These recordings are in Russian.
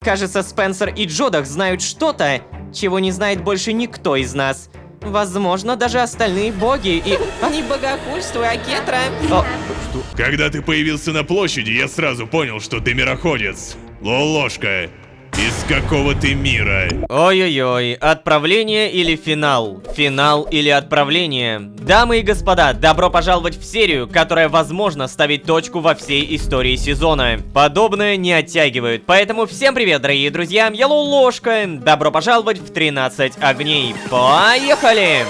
Кажется, Спенсер и Джодах знают что-то, чего не знает больше никто из нас. Возможно, даже остальные боги и... Они богохульствуют, а Кетра... О, что? Когда ты появился на площади, я сразу понял, что ты мироходец. Лолошка, из какого ты мира? Ой-ой-ой, отправление или финал? Финал или отправление? Дамы и господа, добро пожаловать в серию, которая, возможно, ставит точку во всей истории сезона. Подобное не оттягивают, поэтому всем привет, дорогие друзья, я Лолошка. Добро пожаловать в 13 огней. Поехали!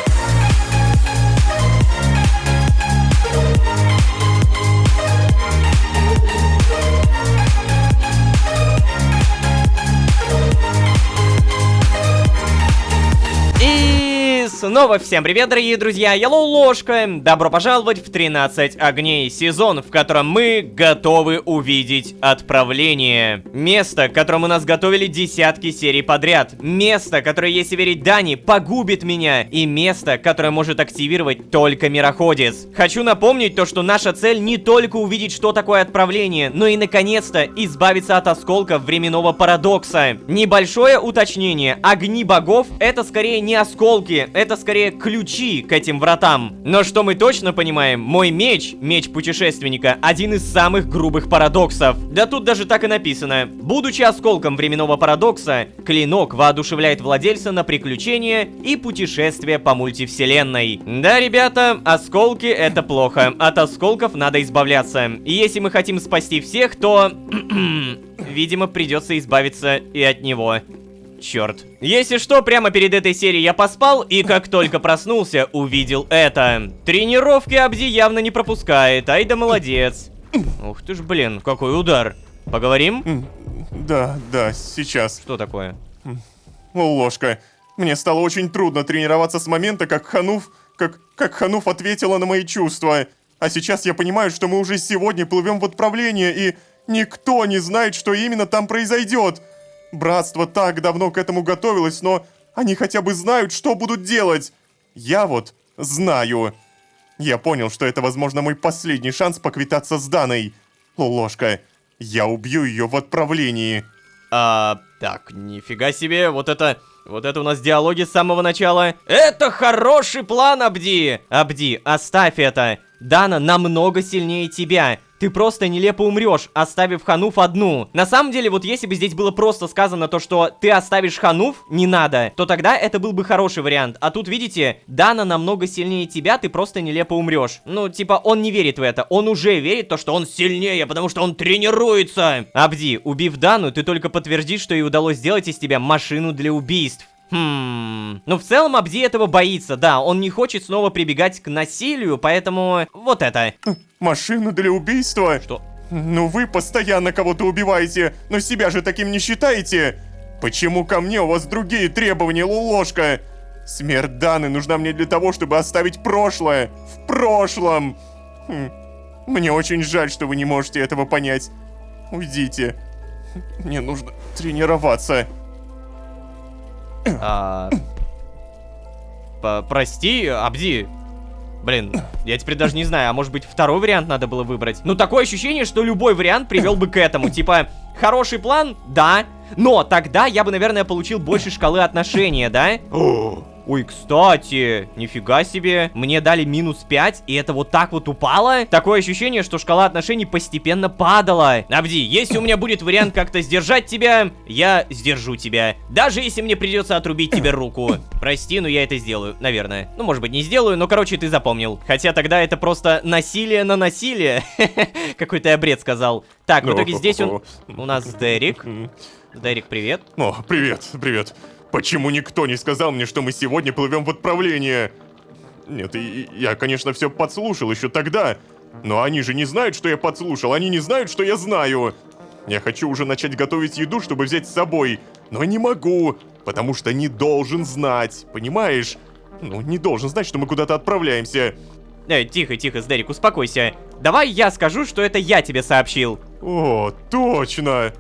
Снова всем привет, дорогие друзья, я Лолошка. Добро пожаловать в 13 огней, сезон, в котором мы готовы увидеть отправление. Место, к которому нас готовили десятки серий подряд. Место, которое, если верить Дани, погубит меня. И место, которое может активировать только мироходец. Хочу напомнить то, что наша цель не только увидеть, что такое отправление, но и, наконец-то, избавиться от осколков временного парадокса. Небольшое уточнение. Огни богов — это скорее не осколки, это скорее ключи к этим вратам. Но что мы точно понимаем, мой меч, меч путешественника, один из самых грубых парадоксов. Да тут даже так и написано. Будучи осколком временного парадокса, клинок воодушевляет владельца на приключения и путешествия по мультивселенной. Да, ребята, осколки — это плохо. От осколков надо избавляться. И если мы хотим спасти всех, то... видимо, придется избавиться и от него. Черт. Если что, прямо перед этой серией я поспал, и как только проснулся, увидел это. Тренировки Абди явно не пропускает, ай да молодец. Ух ты ж, блин, какой удар. Поговорим? Да, сейчас. Что такое? Лолошка, мне стало очень трудно тренироваться с момента, как Хануф ответила на мои чувства. А сейчас я понимаю, что мы уже сегодня плывем в отправление, и никто не знает, что именно там произойдет. Братство так давно к этому готовилось, но они хотя бы знают, что будут делать. Я вот знаю. Я понял, что это, возможно, мой последний шанс поквитаться с Даной. Лолошка, я убью ее в отправлении. Так, нифига себе, вот это у нас диалоги с самого начала. Это хороший план, Абди! Абди, оставь это. Дана намного сильнее тебя. Ты просто нелепо умрешь, оставив Хануф одну. На самом деле, вот если бы здесь было просто сказано то, что ты оставишь Хануф, не надо, то тогда это был бы хороший вариант. А тут, видите, Дана намного сильнее тебя, ты просто нелепо умрешь. Ну, типа, он не верит в это. Он уже верит то, что он сильнее, потому что он тренируется. Абди, убив Дану, ты только подтвердишь, что ей удалось сделать из тебя машину для убийств. Ну, в целом, Абди этого боится, да, он не хочет снова прибегать к насилию, поэтому вот это. Машину для убийства? Что? Ну вы постоянно кого-то убиваете, но себя же таким не считаете. Почему ко мне у вас другие требования, Лолошка? Смерть Даны нужна мне для того, чтобы оставить прошлое в прошлом. Мне очень жаль, что вы не можете этого понять. Уйдите. Мне нужно тренироваться. Прости, Абди. Блин, я теперь даже не знаю, а может быть второй вариант надо было выбрать? Ну, такое ощущение, что любой вариант привел бы к этому. Типа, хороший план, да, но тогда я бы, наверное, получил больше шкалы отношения, да? Ой, кстати, нифига себе, мне дали минус 5, и это вот так вот упало? Такое ощущение, что шкала отношений постепенно падала. Абди, если у меня будет вариант как-то сдержать тебя, я сдержу тебя. Даже если мне придется отрубить тебе руку. Прости, но я это сделаю, наверное. Ну, может быть, не сделаю, но, короче, ты запомнил. Хотя тогда это просто насилие на насилие. Какой-то я бред сказал. Так, в итоге здесь у нас Дерек. Дерек, привет. О, привет. Почему никто не сказал мне, что мы сегодня плывем в отправление? Нет, я, конечно, все подслушал еще тогда, но они же не знают, что я подслушал, они не знают, что я знаю. Я хочу уже начать готовить еду, чтобы взять с собой, но не могу, потому что не должен знать, понимаешь? Ну, не должен знать, что мы куда-то отправляемся. Тихо, Дерек, успокойся. Давай я скажу, что это я тебе сообщил. О, точно!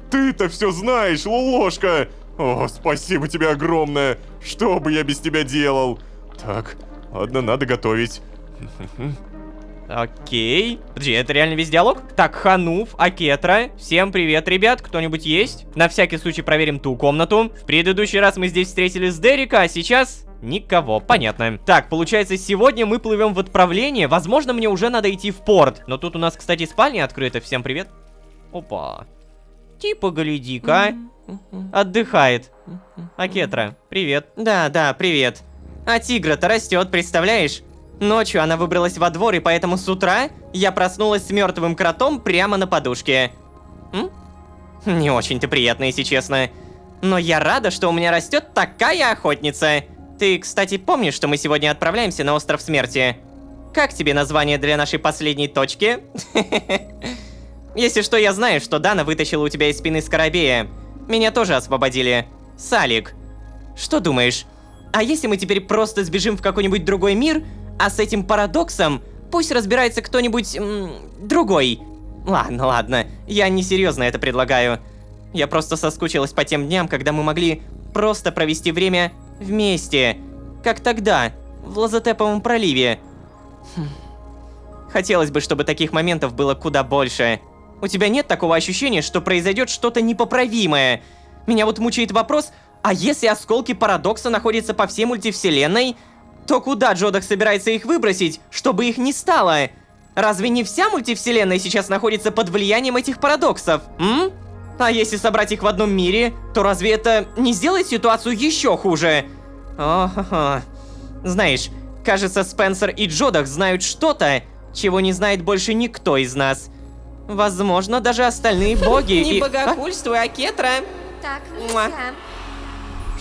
Ты-то все знаешь, Лолошка! О, спасибо тебе огромное! Что бы я без тебя делал? Так, ладно, надо готовить. Окей. Подожди, это реально весь диалог? Так, Хануф, Акетра. Всем привет, ребят. Кто-нибудь есть? На всякий случай проверим ту комнату. В предыдущий раз мы здесь встретились с Дерека, а сейчас... Никого, понятно. Так, получается, сегодня мы плывем в отправление. Возможно, мне уже надо идти в порт. Но тут у нас, кстати, спальня открыта. Всем привет. Опа. Типа, гляди-ка. Отдыхает. Акетра, привет. Да, привет. А тигра-то растет, представляешь? Ночью она выбралась во двор, и поэтому с утра я проснулась с мертвым кротом прямо на подушке. Не очень-то приятно, если честно. Но я рада, что у меня растет такая охотница. Ты, кстати, помнишь, что мы сегодня отправляемся на остров смерти? Как тебе название для нашей последней точки? Если что, я знаю, что Дана вытащила у тебя из спины скоробея. Меня тоже освободили. Салик. Что думаешь? А если мы теперь просто сбежим в какой-нибудь другой мир, а с этим парадоксом пусть разбирается кто-нибудь другой? Ладно, я несерьезно это предлагаю. Я просто соскучилась по тем дням, когда мы могли просто провести время вместе. Как тогда, в Лазотеповом проливе. Хотелось бы, чтобы таких моментов было куда больше. У тебя нет такого ощущения, что произойдет что-то непоправимое? Меня вот мучает вопрос, а если осколки парадокса находятся по всей мультивселенной, то куда Джодах собирается их выбросить, чтобы их не стало? Разве не вся мультивселенная сейчас находится под влиянием этих парадоксов, А если собрать их в одном мире, то разве это не сделает ситуацию еще хуже? Знаешь, кажется, Спенсер и Джодах знают что-то, чего не знает больше никто из нас. Возможно, даже остальные боги и... Не богохульствуй, Акетра. Так нельзя.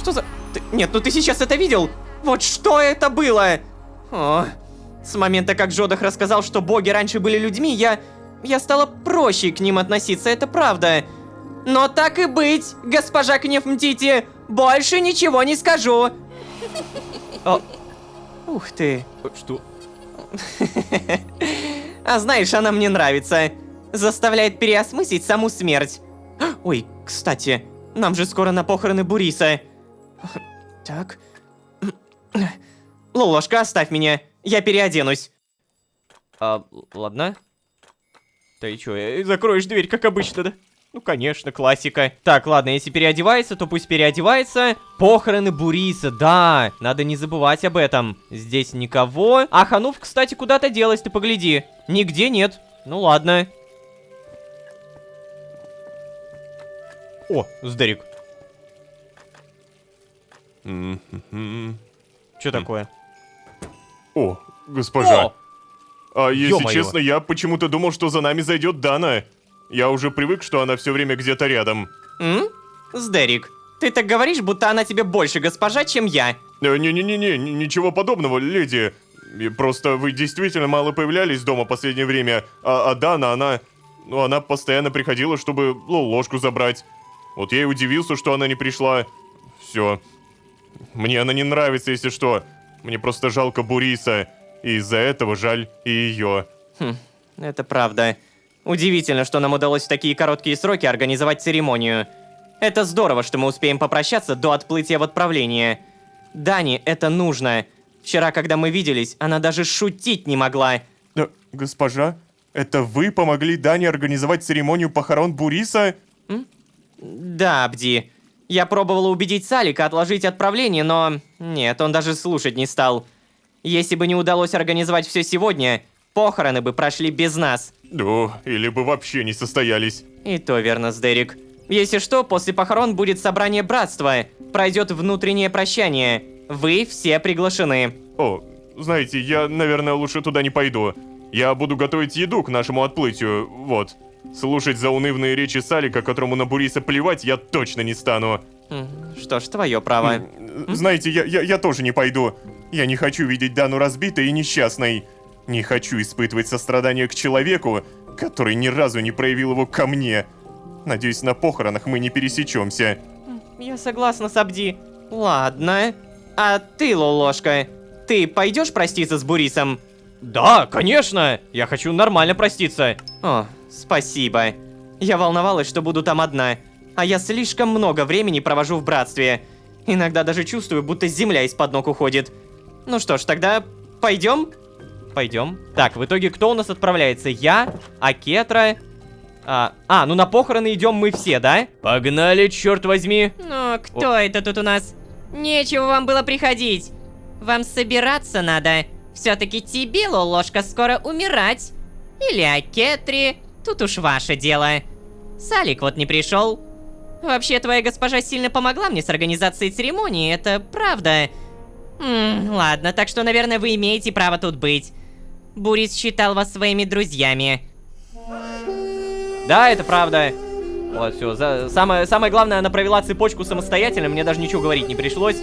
Что за... Нет, ну ты сейчас это видел? Вот что это было? С момента, как Джодах рассказал, что боги раньше были людьми, я стала проще к ним относиться, это правда. Но так и быть, госпожа Кнефмтити, больше ничего не скажу. Ух ты. Что? А знаешь, она мне нравится. Заставляет переосмыслить саму смерть. Ой, кстати, нам же скоро на похороны Буриса. Так. Лолошка, оставь меня. Я переоденусь. Ладно. Ты чё, закроешь дверь, как обычно, да? Ну, конечно, классика. Так, ладно, если переодевается, то пусть переодевается. Похороны Буриса, да. Надо не забывать об этом. Здесь никого. А Хануф, кстати, куда-то делась, ты погляди. Нигде нет. Ну, ладно. О, Сдерик. Что такое? О, госпожа. О! А если Ё-моё. честно, я почему-то думал, что за нами зайдет Дана. Я уже привык, что она все время где-то рядом. Сдерик, ты так говоришь, будто она тебе больше госпожа, чем я. Не-не-не-не, ничего подобного, леди. И просто вы действительно мало появлялись дома в последнее время. А Дана, она постоянно приходила, чтобы ложку забрать. Вот я и удивился, что она не пришла. Все. Мне она не нравится, если что. Мне просто жалко Буриса. И из-за этого жаль и ее. Это правда. Удивительно, что нам удалось в такие короткие сроки организовать церемонию. Это здорово, что мы успеем попрощаться до отплытия в отправление. Дане это нужно. Вчера, когда мы виделись, она даже шутить не могла. Госпожа, это вы помогли Дане организовать церемонию похорон Буриса? Да, Абди. Я пробовала убедить Салика отложить отправление, но... Нет, он даже слушать не стал. Если бы не удалось организовать все сегодня, похороны бы прошли без нас. Ну, или бы вообще не состоялись. И то верно, Сдерик. Если что, после похорон будет собрание братства. Пройдет внутреннее прощание. Вы все приглашены. О, знаете, я, наверное, лучше туда не пойду. Я буду готовить еду к нашему отплытию, вот. Слушать заунывные речи Салика, которому на Буриса плевать, я точно не стану. Что ж, твое право. Знаете, я тоже не пойду. Я не хочу видеть Дану разбитой и несчастной. Не хочу испытывать сострадание к человеку, который ни разу не проявил его ко мне. Надеюсь, на похоронах мы не пересечемся. Я согласна с Абди. Ладно. А ты, Лолошка, ты пойдешь проститься с Бурисом? Да, конечно. Я хочу нормально проститься. О, спасибо. Я волновалась, что буду там одна. А я слишком много времени провожу в братстве. Иногда даже чувствую, будто земля из-под ног уходит. Ну что ж, тогда пойдем? пойдем. Так, в итоге кто у нас отправляется? Я, Акетра. Ну на похороны идем мы все, да? Погнали, черт возьми. Ну, кто это тут у нас? Нечего вам было приходить. Вам собираться надо. Все-таки тебе, Лолошка, скоро умирать. Или Акетри. Тут уж ваше дело. Салик вот не пришел. Вообще, твоя госпожа сильно помогла мне с организацией церемонии, это правда. Ладно, так что, наверное, вы имеете право тут быть. Бурис считал вас своими друзьями. Да, это правда. Вот, все. Самое главное, она провела цепочку самостоятельно, мне даже ничего говорить не пришлось.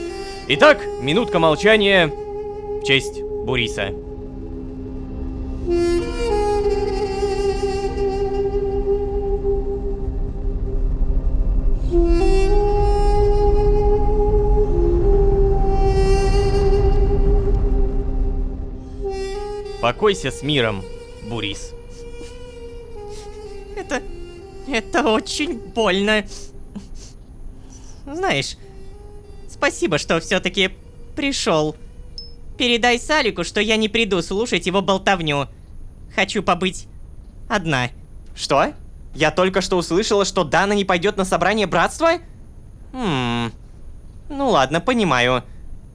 Итак, минутка молчания в честь Буриса. Покойся с миром, Бурис. Это очень больно. Знаешь, спасибо, что все-таки пришел. Передай Салику, что я не приду слушать его болтовню. Хочу побыть одна. Что? Я только что услышала, что Дана не пойдет на собрание братства? Ну ладно, понимаю.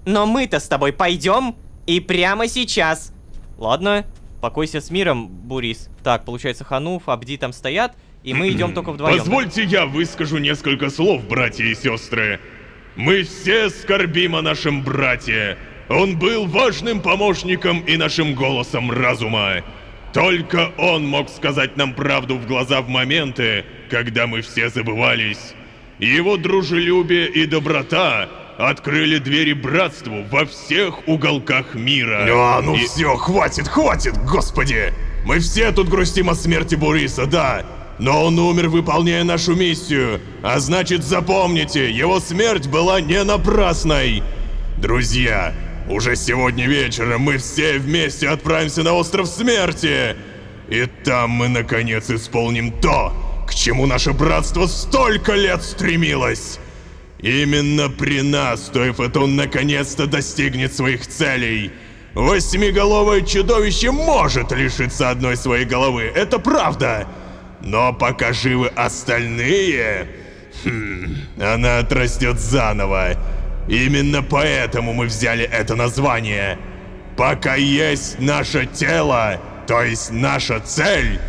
Но мы-то с тобой пойдем и прямо сейчас. Ладно, покойся с миром, Бурис. Так, получается, Хануф, Абди там стоят, и мы идем только вдвоем. Позвольте я выскажу несколько слов, братья и сестры. Мы все скорбим о нашем брате. Он был важным помощником и нашим голосом разума. Только он мог сказать нам правду в глаза в моменты, когда мы все забывались. Его дружелюбие и доброта открыли двери братству во всех уголках мира. Все, хватит, господи! Мы все тут грустим о смерти Буриса, да. Но он умер, выполняя нашу миссию. А значит, запомните, его смерть была не напрасной. Друзья, уже сегодня вечером мы все вместе отправимся на остров смерти. И там мы наконец исполним то, к чему наше братство столько лет стремилось. Именно при нас Тойфетун наконец-то достигнет своих целей. Восьмиголовое чудовище может лишиться одной своей головы, это правда. Но пока живы остальные, она отрастет заново. Именно поэтому мы взяли это название. Пока есть наше тело, то есть наша цель,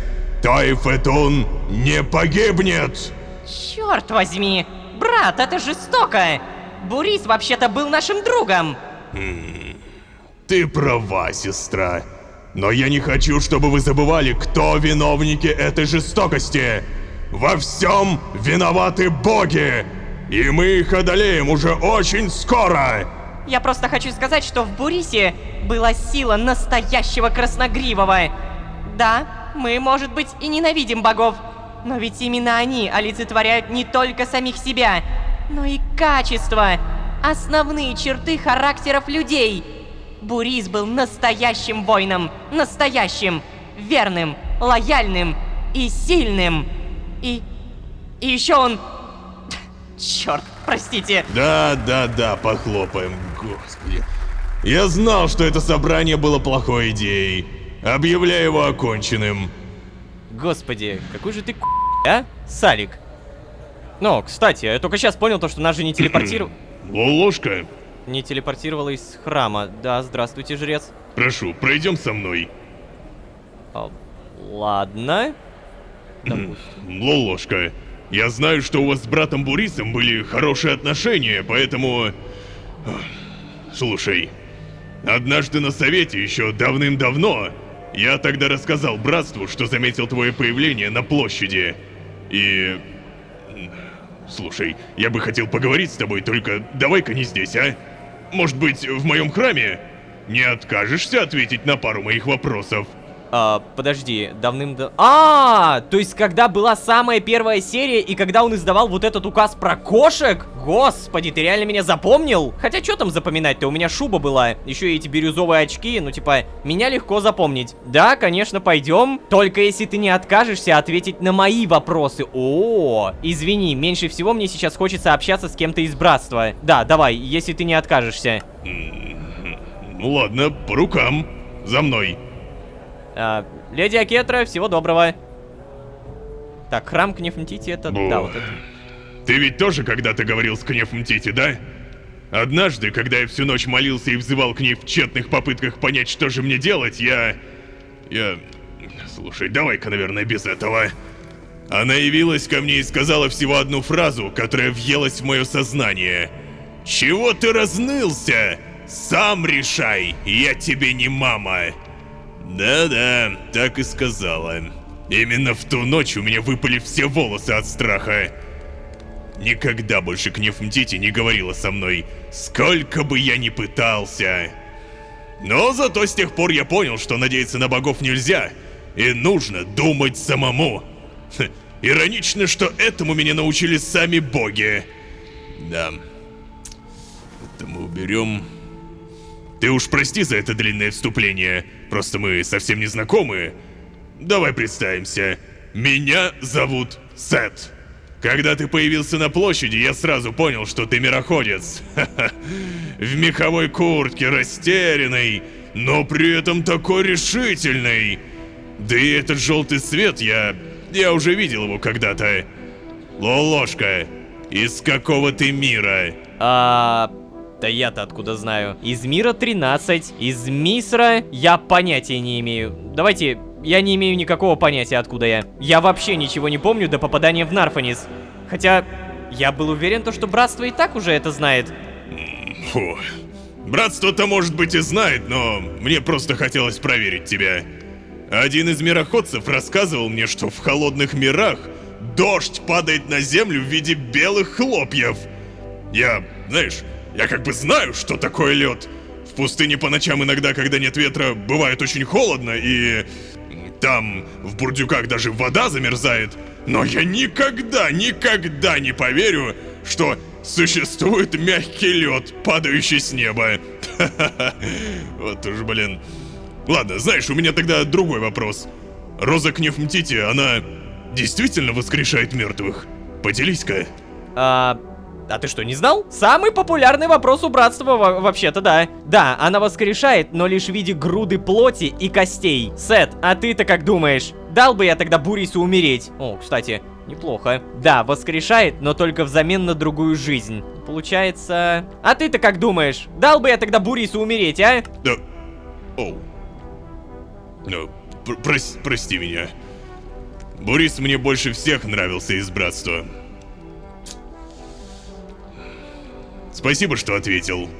Тойфетун не погибнет. Черт возьми! Брат, это жестоко! Бурис вообще-то был нашим другом! Ты права, сестра. Но я не хочу, чтобы вы забывали, кто виновники этой жестокости. Во всем виноваты боги! И мы их одолеем уже очень скоро! Я просто хочу сказать, что в Бурисе была сила настоящего красногривого. Да, мы, может быть, и ненавидим богов, но ведь именно они олицетворяют не только самих себя, но и качества, основные черты характеров людей. Бурис был настоящим воином, настоящим, верным, лояльным и сильным. И еще он... Черт, простите. Да, похлопаем, господи. Я знал, что это собрание было плохой идеей. Объявляю его оконченным. Господи, какой же ты Салик. Ну, кстати, я только сейчас понял то, что нас же не телепортировал. Лолошка, Не телепортировала из храма. Да, здравствуйте, жрец. прошу, пройдем со мной. Ладно. Лолошка, я знаю, что у вас с братом Бурисом были хорошие отношения, поэтому... Слушай, однажды на совете еще давным-давно я тогда рассказал братству, что заметил твое появление на площади. И... Слушай, я бы хотел поговорить с тобой, только давай-ка не здесь, а? Может быть, в моем храме? Не откажешься ответить на пару моих вопросов? Подожди, давным-давно... То есть когда была самая первая серия, и когда он издавал вот этот указ про кошек? Господи, ты реально меня запомнил? Хотя что там запоминать-то, у меня шуба была, еще и эти бирюзовые очки, ну типа, меня легко запомнить. Да, конечно, пойдем, только если ты не откажешься ответить на мои вопросы. Извини, меньше всего мне сейчас хочется общаться с кем-то из братства. Да, давай, если ты не откажешься. Ну ладно, по рукам, за мной. Леди Акетра, всего доброго. Так, храм Кнефнтити, это... Да, вот это. Ты ведь тоже когда-то говорил с Кнефнтити, да? Однажды, когда я всю ночь молился и взывал к ней в тщетных попытках понять, что же мне делать, я... Слушай, давай-ка, наверное, без этого. Она явилась ко мне и сказала всего одну фразу, которая въелась в мое сознание. «Чего ты разнылся? Сам решай, я тебе не мама». Да-да, так и сказала. Именно в ту ночь у меня выпали все волосы от страха. Никогда больше Кнефнтити не говорила со мной, сколько бы я ни пытался. Но зато с тех пор я понял, что надеяться на богов нельзя, и нужно думать самому. Иронично, что этому меня научили сами боги. Да. Это мы уберем. Ты уж прости за это длинное вступление, просто мы совсем не знакомы. Давай представимся. Меня зовут Сет. Когда ты появился на площади, я сразу понял, что ты мироходец. В меховой куртке, растерянный, но при этом такой решительный. Да и этот желтый свет, я уже видел его когда-то. Лолошка, из какого ты мира? Да я-то откуда знаю? Из мира 13, из Мисра я понятия не имею. Давайте, я не имею никакого понятия, откуда я. Я вообще ничего не помню до попадания в Нарфанис. Хотя, я был уверен, что братство и так уже это знает. Фу. Братство-то, может быть, и знает, но мне просто хотелось проверить тебя. Один из мироходцев рассказывал мне, что в холодных мирах дождь падает на землю в виде белых хлопьев. Я как бы знаю, что такое лед. В пустыне по ночам иногда, когда нет ветра, бывает очень холодно, и там в бурдюках даже вода замерзает. Но я никогда не поверю, что существует мягкий лед, падающий с неба. Вот уж, блин. Ладно, знаешь, у меня тогда другой вопрос. Роза Кнефнтити, она действительно воскрешает мертвых? Поделись-ка. А ты что, не знал? Самый популярный вопрос у братства, вообще-то, да. Да, она воскрешает, но лишь в виде груды плоти и костей. Сет, а ты-то как думаешь? Дал бы я тогда Бурису умереть? О, кстати, неплохо. Да, воскрешает, но только взамен на другую жизнь. Получается... А ты-то как думаешь? Дал бы я тогда Бурису умереть, а? Да... Оу. Ну, прости меня. Бурис мне больше всех нравился из братства. Спасибо, что ответил.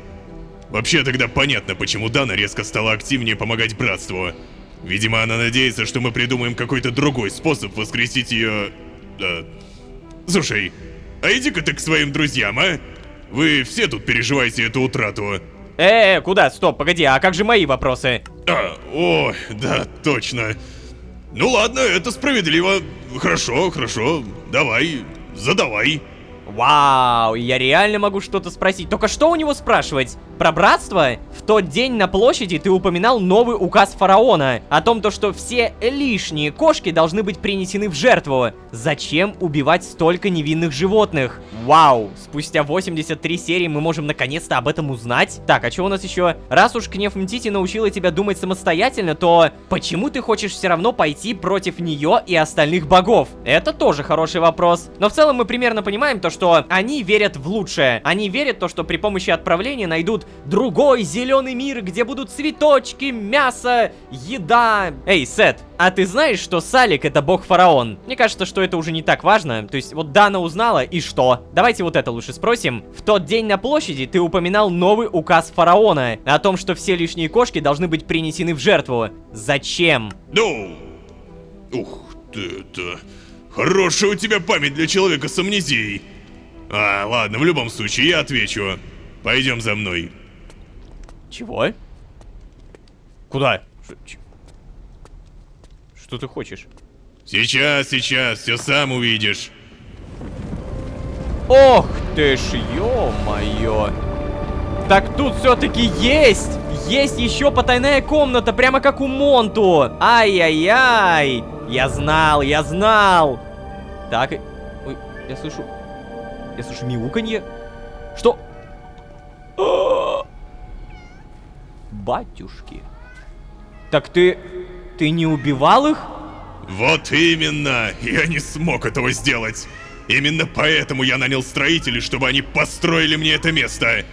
Вообще тогда понятно, почему Дана резко стала активнее помогать братству. Видимо, она надеется, что мы придумаем какой-то другой способ воскресить ее... Слушай, а иди-ка ты к своим друзьям, а? Вы все тут переживаете эту утрату. Куда? Стоп, погоди, а как же мои вопросы? Да, точно. Ну ладно, это справедливо. Хорошо, давай, задавай. Вау, я реально могу что-то спросить. Только что у него спрашивать? Про братство? В тот день на площади ты упоминал новый указ фараона о том, что все лишние кошки должны быть принесены в жертву. Зачем убивать столько невинных животных? Вау, спустя 83 серии мы можем наконец-то об этом узнать? Так, а что у нас еще? Раз уж Кнефнтити научила тебя думать самостоятельно, то почему ты хочешь все равно пойти против нее и остальных богов? Это тоже хороший вопрос. Но в целом мы примерно понимаем то, что они верят в лучшее. Они верят в то, что при помощи отправления найдут другой зеленый мир, где будут цветочки, мясо, еда. Эй, Сет, а ты знаешь, что Салик это бог-фараон? Мне кажется, что это уже не так важно. То есть, вот Дана узнала, и что? Давайте вот это лучше спросим. В тот день на площади ты упоминал новый указ фараона о том, что все лишние кошки должны быть принесены в жертву. Зачем? Ну, ух ты, это... Хорошая у тебя память для человека с амнезией. Ладно, в любом случае, я отвечу. Пойдем за мной. Чего? Куда? Что ты хочешь? Сейчас, все сам увидишь. Ох ты ж, ё-моё. Так тут все-таки есть еще потайная комната, прямо как у Монту. Ай-яй-яй. Я знал. Так, ой, я слышу мяуканье. Что? Батюшки. Так ты Ты не убивал их? Вот именно! Я не смог этого сделать. Именно поэтому я нанял строителей, чтобы они построили мне это место.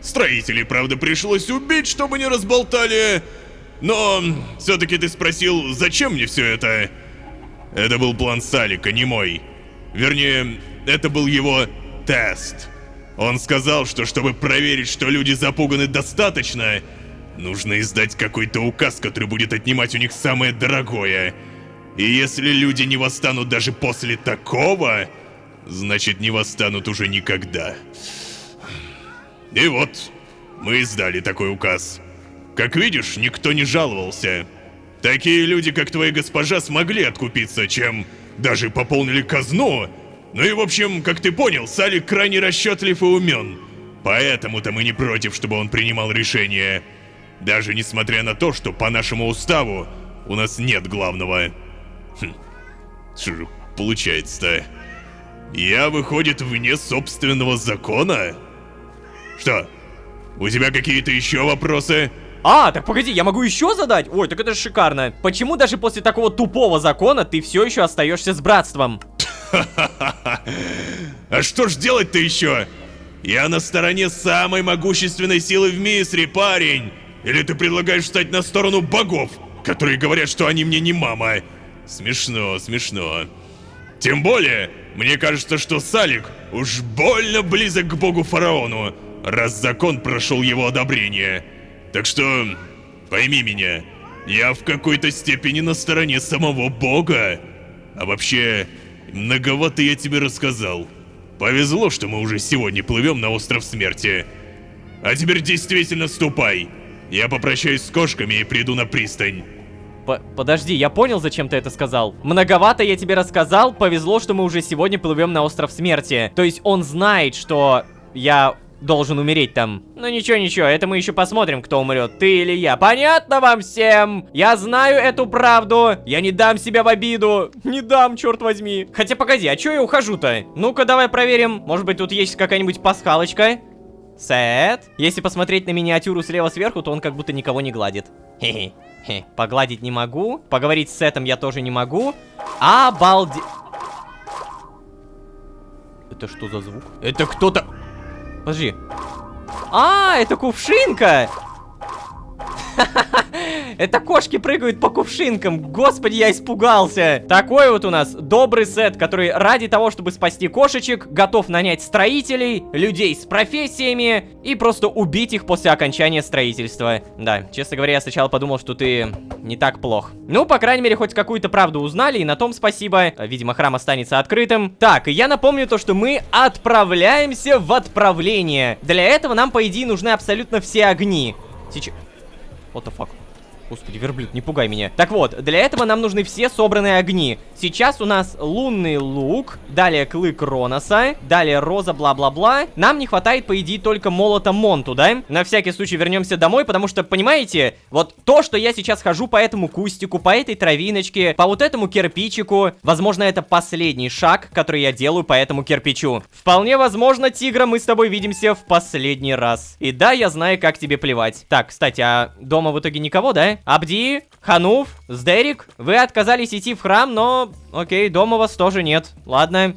Строителей, правда, пришлось убить, чтобы не разболтали. Но все-таки ты спросил, зачем мне все это? Это был план Салика, не мой. Вернее, это был его тест. Он сказал, что чтобы проверить, что люди запуганы достаточно, нужно издать какой-то указ, который будет отнимать у них самое дорогое. И если люди не восстанут даже после такого, значит не восстанут уже никогда. И вот, мы издали такой указ. Как видишь, никто не жаловался. Такие люди, как твоя госпожа, смогли откупиться, чем даже пополнили казну. Ну и в общем, как ты понял, Салик крайне расчетлив и умен. Поэтому-то мы не против, чтобы он принимал решения. Даже несмотря на то, что по нашему уставу у нас нет главного. Что же получается-то? Я, выходит, вне собственного закона? Что? У тебя какие-то еще вопросы? А, так погоди, я могу еще задать? Ой, так это же шикарно. Почему даже после такого тупого закона ты все еще остаешься с братством? А что ж делать-то еще? Я на стороне самой могущественной силы в Мисре, парень. Или ты предлагаешь встать на сторону богов, которые говорят, что они мне не мама? Смешно, смешно. Тем более, мне кажется, что Салик уж больно близок к богу фараону, раз закон прошел его одобрение. Так что, пойми меня, я в какой-то степени на стороне самого бога. А вообще, многовато я тебе рассказал. Повезло, что мы уже сегодня плывем на остров смерти. А теперь действительно ступай. Я попрощаюсь с кошками и приду на пристань. Подожди, я понял, зачем ты это сказал. Многовато я тебе рассказал, повезло, что мы уже сегодня плывем на остров смерти. То есть он знает, что я должен умереть там. Ну ничего, это мы еще посмотрим, кто умрет, ты или я. Понятно вам всем? Я знаю эту правду. Я не дам себя в обиду. Не дам, черт возьми. Хотя погоди, а че я ухожу-то? Ну-ка, давай проверим. Может быть, тут есть какая-нибудь пасхалочка? Сет. Если посмотреть на миниатюру слева сверху, то он как будто никого не гладит. Хе-хе. Погладить не могу. Поговорить с Сетом я тоже не могу. Обалде... Это что за звук? Это кто-то... Подожди. А, это кувшинка! Это кошки прыгают по кувшинкам. Господи, я испугался. Такой вот у нас добрый Сет, который ради того, чтобы спасти кошечек, готов нанять строителей, людей с профессиями и просто убить их после окончания строительства. Да, честно говоря, я сначала подумал, что ты не так плох. Ну, по крайней мере, хоть какую-то правду узнали, и на том спасибо. Видимо, храм останется открытым. Так, и я напомню то, что мы отправляемся в отправление. Для этого нам, по идее, нужны абсолютно все огни. Сейчас... What the fuck? Господи, верблюд, не пугай меня. Так вот, для этого нам нужны все собранные огни. Сейчас у нас лунный лук, далее клык Кроноса, далее роза, бла-бла-бла. Нам не хватает, по идее, только молота Монту, да? На всякий случай вернемся домой, потому что, понимаете, вот то, что я сейчас хожу по этому кустику, по этой травиночке, по вот этому кирпичику, возможно, это последний шаг, который я делаю по этому кирпичу. Вполне возможно, Тигра, мы с тобой видимся в последний раз. И да, я знаю, как тебе плевать. Так, кстати, а дома в итоге никого, да? Абди, Хануф, Сдерик, вы отказались идти в храм, но... Окей, дома вас тоже нет. Ладно.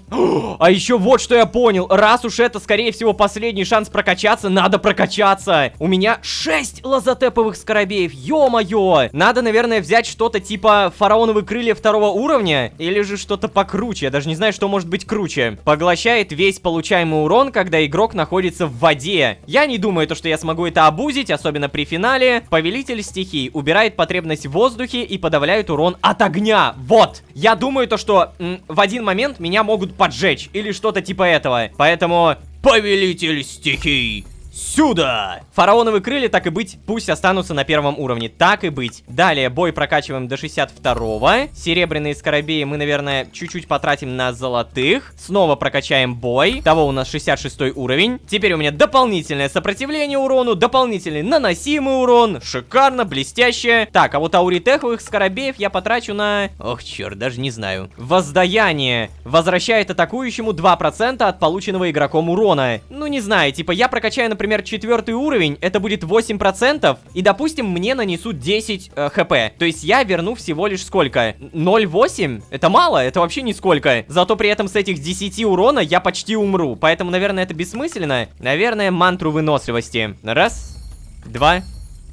А еще вот что я понял. Раз уж это, скорее всего, последний шанс прокачаться, надо прокачаться. У меня 6 лазотеповых скоробеев. Ё-моё. Надо, наверное, взять что-то типа фараоновые крылья 2-го уровня. Или же что-то покруче. Я даже не знаю, что может быть круче. Поглощает весь получаемый урон, когда игрок находится в воде. Я не думаю, что я смогу это обузить, особенно при финале. Повелитель стихий убирает потребность в воздухе и подавляет урон от огня. Вот. Я думаю, то, что в один момент меня могут поджечь или что-то типа этого. Поэтому повелитель стихий, сюда! Фараоновые крылья, так и быть, пусть останутся на 1-м уровне. Так и быть. Далее бой прокачиваем до 62-го. Серебряные скоробеи мы, наверное, чуть-чуть потратим на золотых. Снова прокачаем бой. Того у нас 66-й уровень. Теперь у меня дополнительное сопротивление урону, дополнительный наносимый урон. Шикарно, блестяще. Так, а вот ауритеховых скоробеев я потрачу на... Ох, черт, даже не знаю. Воздаяние. Возвращает атакующему 2% от полученного игроком урона. Ну, не знаю, типа я прокачаю, например, например, 4-й уровень, это будет 8%, и, допустим, мне нанесут 10 хп. То есть я верну всего лишь сколько? 0,8? Это мало, это вообще нисколько. Зато при этом с этих 10 урона я почти умру. Поэтому, наверное, это бессмысленно. Наверное, мантру выносливости. Раз, два,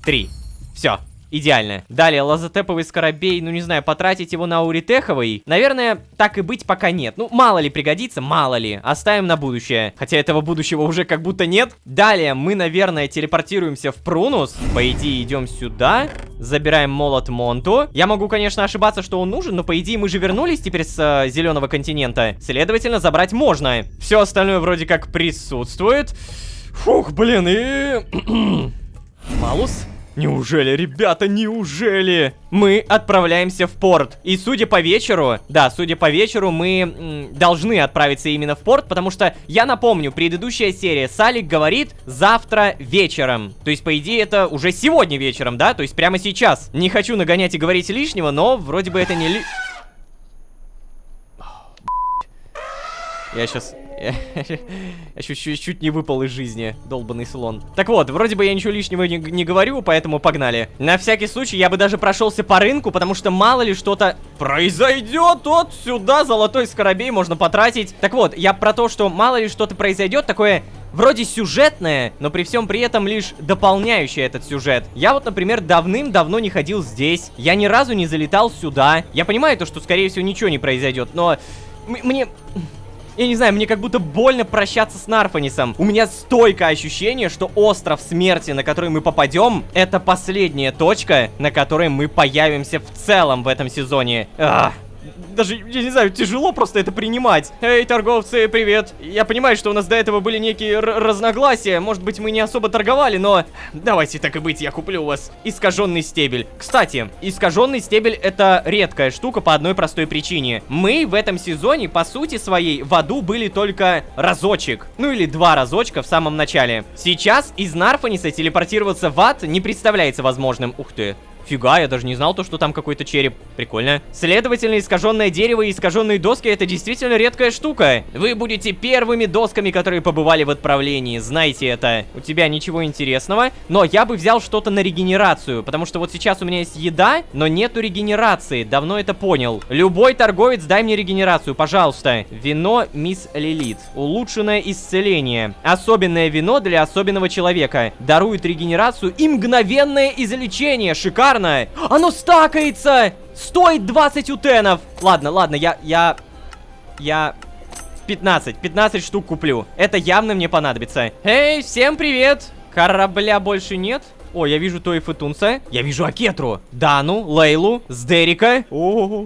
три. Все. Идеально. Далее, лазотеповый скоробей, ну не знаю, потратить его на ауритеховый? Наверное, так и быть пока нет. Ну, мало ли пригодится, мало ли. Оставим на будущее. Хотя этого будущего уже как будто нет. Далее, мы, наверное, телепортируемся в Прунус. По идее, идем сюда. Забираем молот Монту. Я могу, конечно, ошибаться, что он нужен, но по идее мы же вернулись теперь с зеленого континента. Следовательно, забрать можно. Все остальное вроде как присутствует. Фух, блин, и... Малус? Неужели, ребята, неужели? Мы отправляемся в порт. И судя по вечеру, да, судя по вечеру, мы должны отправиться именно в порт, потому что, я напомню, предыдущая серия, Салик говорит завтра вечером. То есть, по идее, это уже сегодня вечером, да? То есть, прямо сейчас. Не хочу нагонять и говорить лишнего, но вроде бы это не Я сейчас чуть не выпал из жизни, долбанный слон. Так вот, вроде бы я ничего лишнего не говорю, поэтому погнали. На всякий случай я бы даже прошелся по рынку, потому что мало ли что-то произойдет. Вот сюда золотой скоробей можно потратить. Так вот, я про то, что мало ли что-то произойдет, такое... Вроде сюжетное, но при всем при этом лишь дополняющее этот сюжет. Я вот, например, давным-давно не ходил здесь. Я ни разу не залетал сюда. Я понимаю то, что, скорее всего, ничего не произойдет, но... Мне... Я не знаю, мне как будто больно прощаться с Нарфанисом. У меня стойкое ощущение, что остров смерти, на который мы попадем, это последняя точка, на которой мы появимся в целом в этом сезоне. Даже, я не знаю, тяжело просто это принимать. Эй, торговцы, привет. Я понимаю, что у нас до этого были некие разногласия. Может быть, мы не особо торговали, но... Давайте так и быть, я куплю у вас искаженный стебель. Кстати, искаженный стебель — это редкая штука по одной простой причине. Мы в этом сезоне, по сути своей, в аду были только разочек. Ну или 2 разочка в самом начале. Сейчас из Нарфаниса телепортироваться в ад не представляется возможным. Ух ты. Фига, я даже не знал то, что там какой-то череп. Прикольно. Следовательно, искаженное дерево и искаженные доски — это действительно редкая штука. Вы будете первыми досками, которые побывали в отправлении. Знайте это. У тебя ничего интересного. Но я бы взял что-то на регенерацию. Потому что вот сейчас у меня есть еда, но нету регенерации. Давно это понял. Любой торговец, дай мне регенерацию, пожалуйста. Вино Мисс Лилит. Улучшенное исцеление. Особенное вино для особенного человека. Дарует регенерацию и мгновенное излечение. Шикарно. Оно стакается! Стоит 20 утенов! Ладно, я 15 штук куплю. Это явно мне понадобится. Эй, всем привет! Корабля больше нет? О, я вижу Той Футунса. Я вижу Акетру, Дану, Лейлу, Сдерика. О,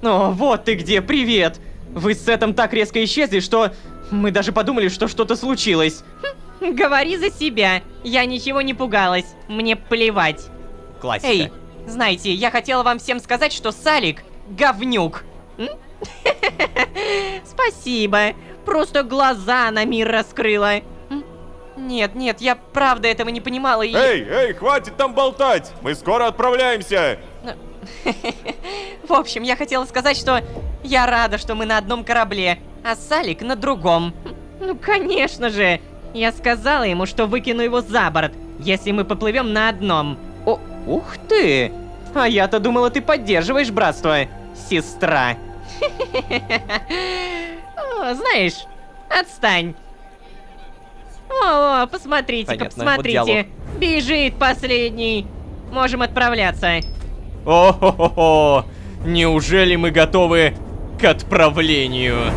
вот ты где, привет! Вы с Сетом так резко исчезли, что мы даже подумали, что что-то случилось. Говори за себя. Я ничего не пугалась. Мне плевать. Классика. Эй, знаете, я хотела вам всем сказать, что Салик говнюк. Спасибо. Просто глаза на мир раскрыла. Нет, я правда этого не понимала и... Эй, хватит там болтать! Мы скоро отправляемся! В общем, я хотела сказать, что я рада, что мы на одном корабле, а Салик на другом. Ну, конечно же. Я сказала ему, что выкину его за борт, если мы поплывем на одном. Ух ты! А я-то думала, ты поддерживаешь братство, сестра. Знаешь, отстань. О, посмотрите-ка, посмотрите. Бежит последний. Можем отправляться. О-хо-хо-хо! Неужели мы готовы к отправлению?